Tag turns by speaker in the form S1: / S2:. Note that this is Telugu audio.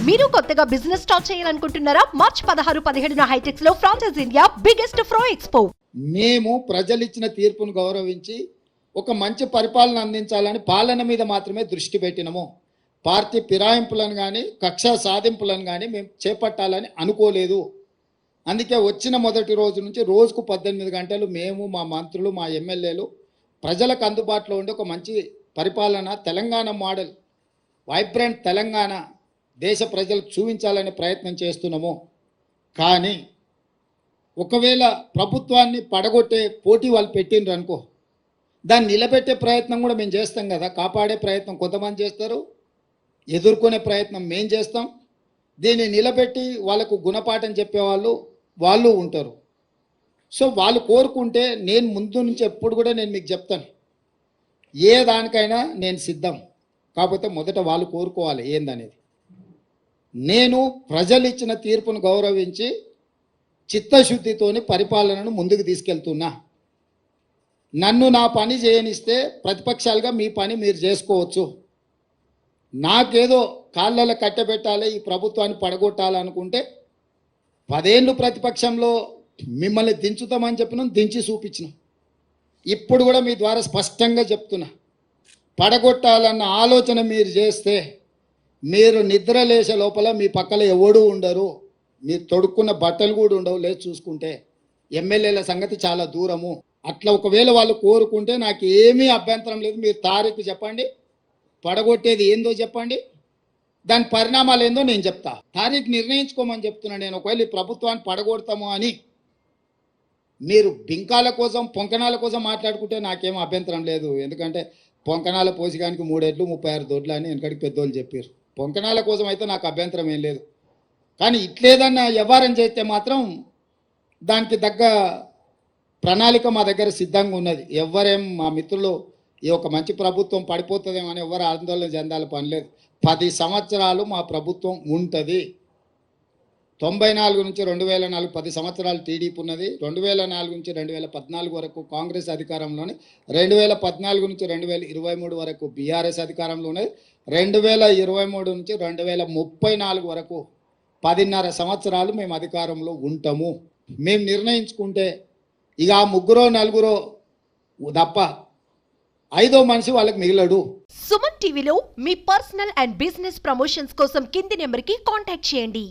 S1: మీరు కొత్తగా బిజినెస్ స్టార్ట్ చేయాలనుకుంటున్నారా? మార్చ్ 16-17 హైటెక్స్ లో ఫ్రాన్సెస్ ఇండియా బిగ్గెస్ట్ ఫ్రో ఎక్స్పో.
S2: మేము ప్రజలిచ్చిన తీర్పును గౌరవించి ఒక మంచి పరిపాలన అందించాలని పాలన మీద మాత్రమే దృష్టి పెట్టినము. పార్టీ ఫిరాయింపులను కానీ కక్ష సాధింపులను కానీ మేము చేపట్టాలని అనుకోలేదు. అందుకే వచ్చిన మొదటి రోజు నుంచి రోజుకు 18 గంటలు మేము, మా మంత్రులు, మా ఎమ్మెల్యేలు ప్రజలకు అందుబాటులో ఉండే ఒక మంచి పరిపాలన, తెలంగాణ మోడల్, వైబ్రెంట్ తెలంగాణ దేశ ప్రజలకు చూపించాలనే ప్రయత్నం చేస్తున్నాము. కానీ ఒకవేళ ప్రభుత్వాన్ని పడగొట్టే పోటీ వాళ్ళు పెట్టిండ్రు అనుకో, దాన్ని నిలబెట్టే ప్రయత్నం కూడా మేము చేస్తాం కదా. కాపాడే ప్రయత్నం కొంతమంది చేస్తారు, ఎదుర్కొనే ప్రయత్నం మేము చేస్తాం. దీన్ని నిలబెట్టి వాళ్ళకు గుణపాఠం చెప్పేవాళ్ళు వాళ్ళు ఉంటారు. సో వాళ్ళు కోరుకుంటే నేను ముందు నుంచి ఎప్పుడు కూడా నేను మీకు చెప్తాను, ఏ దానికైనా నేను సిద్ధం. కాకపోతే మొదట వాళ్ళు కోరుకోవాలి ఏందనేది. నేను ప్రజలు ఇచ్చిన తీర్పును గౌరవించి చిత్తశుద్ధితోని పరిపాలనను ముందుకు తీసుకెళ్తున్నా. నన్ను నా పని చేయనిస్తే ప్రతిపక్షాలుగా మీ పని మీరు చేసుకోవచ్చు. నాకేదో కాళ్ళలో కట్టబెట్టాలి, ఈ ప్రభుత్వాన్ని పడగొట్టాలనుకుంటే 10 ఏళ్ళు ప్రతిపక్షంలో మిమ్మల్ని దించుతామని చెప్పినాం, దించి చూపించినాం. ఇప్పుడు కూడా మీ ద్వారా స్పష్టంగా చెప్తున్నా, పడగొట్టాలన్న ఆలోచన మీరు చేస్తే మీరు నిద్ర లేచే లోపల మీ పక్కన ఎవడూ ఉండరు, మీరు తొడుక్కున్న బట్టలు కూడా ఉండవు. లేదు చూసుకుంటే ఎమ్మెల్యేల సంగతి చాలా దూరము. అట్లా ఒకవేళ వాళ్ళు కోరుకుంటే నాకు ఏమీ అభ్యంతరం లేదు. మీరు తారీఖు చెప్పండి, పడగొట్టేది ఏందో చెప్పండి, దాని పరిణామాలు ఏందో నేను చెప్తా. తారీఖు నిర్ణయించుకోమని చెప్తున్నాను నేను. ఒకవేళ ఈ ప్రభుత్వాన్ని పడగొడతాము అని మీరు బింకాల కోసం, పొంకనాల కోసం మాట్లాడుకుంటే నాకేం అభ్యంతరం లేదు. ఎందుకంటే పొంకనాల పోసిగానికి 3 ఎడ్లు 36 దొడ్లు అని వెనకడికి పెద్దోళ్ళు చెప్పారు. పొంకనాల కోసం అయితే నాకు అభ్యంతరం ఏం లేదు. కానీ ఇట్లేదన్నా వ్యవహారం చేస్తే మాత్రం దానికి తగ్గ ప్రణాళిక మా దగ్గర సిద్ధంగా ఉన్నది. ఎవరేం మా మిత్రులు ఈ ఒక మంచి ప్రభుత్వం పడిపోతుందేమో అని ఎవరు ఆందోళన చెందాల పని లేదు. 10 సంవత్సరాలు మా ప్రభుత్వం ఉంటుంది. 94 నుంచి 2004 10 సంవత్సరాలు టీడీపీ ఉన్నది. 2004 నుంచి 2014 వరకు కాంగ్రెస్ అధికారంలోనే, 2014 నుంచి 2023 వరకు బీఆర్ఎస్ అధికారంలో ఉన్నది. 2023 నుంచి 2034 వరకు 10.5 సంవత్సరాలు మేము అధికారంలో ఉంటాము. మేము నిర్ణయించుకుంటే ఇక ఆ 3-4 తప్ప 5వ మనిషి వాళ్ళకి మిగిలడు.
S1: సుమన్ టీవీలో మీ పర్సనల్ అండ్ బిజినెస్ ప్రమోషన్స్ కోసం కింది నెంబర్కి కాంటాక్ట్ చేయండి.